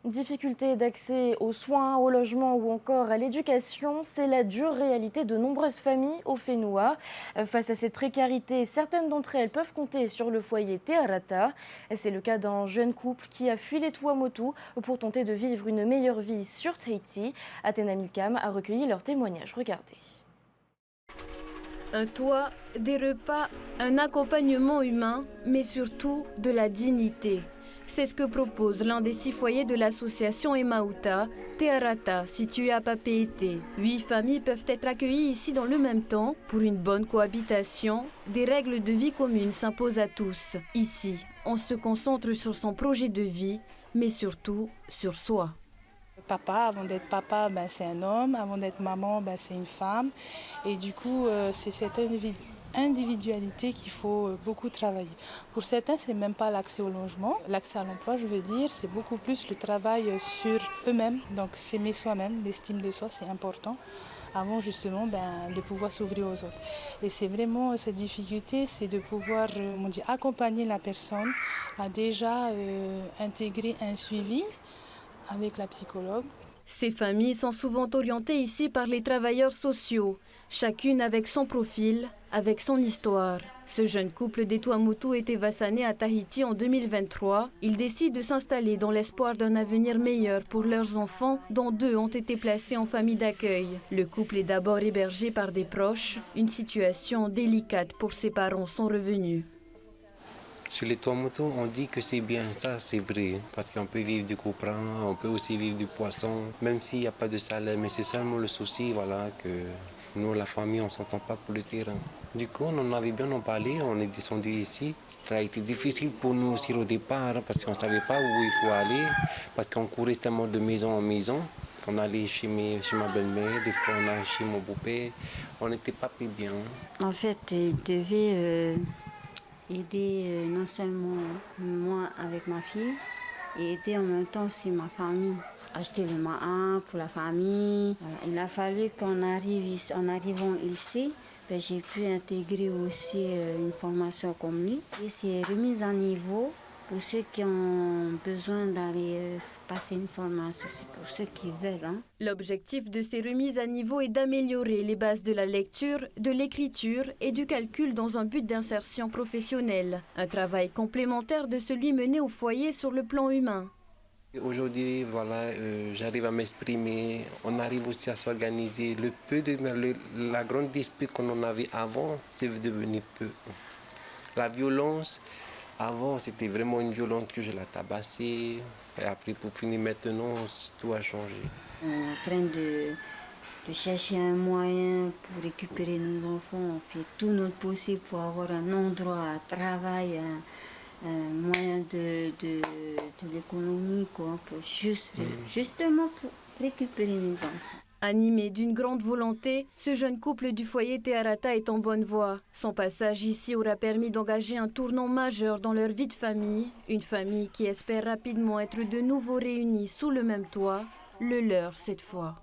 Difficulté d'accès aux soins, au logement ou encore à l'éducation, c'est la dure réalité de nombreuses familles au Fénois. Face à cette précarité, certaines d'entre elles peuvent compter sur le foyer Te Arata. C'est le cas d'un jeune couple qui a fui les Tuamotu pour tenter de vivre une meilleure vie sur Tahiti. Athéna Milcam a recueilli leurs témoignages. Regardez. Un toit, des repas, un accompagnement humain, mais surtout de la dignité. C'est ce que propose l'un des 6 foyers de l'association Emauta, Te Arata, situé à Papeete. 8 familles peuvent être accueillies ici dans le même temps. Pour une bonne cohabitation, des règles de vie communes s'imposent à tous. Ici, on se concentre sur son projet de vie, mais surtout sur soi. Papa, avant d'être papa, c'est un homme. Avant d'être maman, c'est une femme. Et du coup, c'est cette individualité qu'il faut beaucoup travailler. Pour certains, c'est même pas l'accès au logement. L'accès à l'emploi, je veux dire, c'est beaucoup plus le travail sur eux-mêmes. Donc s'aimer soi-même, l'estime de soi, c'est important avant justement de pouvoir s'ouvrir aux autres. Et c'est vraiment cette difficulté, c'est de pouvoir accompagner la personne à déjà intégrer un suivi avec la psychologue. Ces familles sont souvent orientées ici par les travailleurs sociaux, chacune avec son profil, avec son histoire. Ce jeune couple des Tuamotu était vassané à Tahiti en 2023. Ils décident de s'installer dans l'espoir d'un avenir meilleur pour leurs enfants, dont 2 ont été placés en famille d'accueil. Le couple est d'abord hébergé par des proches, une situation délicate pour ses parents sans revenus. Chez les Tuamotu, on dit que c'est bien, ça c'est vrai, parce qu'on peut vivre du copra, on peut aussi vivre du poisson, même s'il n'y a pas de salaire, mais c'est seulement le souci, que nous, la famille, on ne s'entend pas pour le terrain. Du coup, on en avait bien en parlé, on est descendu ici. Ça a été difficile pour nous aussi au départ, parce qu'on ne savait pas où il faut aller, parce qu'on courait tellement de maison en maison. On allait chez ma belle-mère, des fois on allait chez mon beau-père, on n'était pas plus bien. En fait, il devait aider non seulement moi avec ma fille, et aider en même temps aussi ma famille. Acheter le main pour la famille. Voilà. Il a fallu qu'on arrive ici, en arrivant ici, j'ai pu intégrer aussi une formation comme lui. Et c'est remise à niveau pour ceux qui ont besoin d'aller passer une formation, c'est pour ceux qui veulent. L'objectif de ces remises à niveau est d'améliorer les bases de la lecture, de l'écriture et du calcul dans un but d'insertion professionnelle. Un travail complémentaire de celui mené au foyer sur le plan humain. Aujourd'hui, j'arrive à m'exprimer, on arrive aussi à s'organiser. La grande dispute qu'on en avait avant, c'est devenu peu. La violence, avant, c'était vraiment une violence que je la tabassais. Et après, pour finir maintenant, tout a changé. On est en train de chercher un moyen pour récupérer nos enfants. On fait tout notre possible pour avoir un endroit à travail, un moyen de l'économie, pour justement pour récupérer nos enfants. Animé d'une grande volonté, ce jeune couple du foyer Te Arata est en bonne voie. Son passage ici aura permis d'engager un tournant majeur dans leur vie de famille. Une famille qui espère rapidement être de nouveau réunie sous le même toit, le leur cette fois.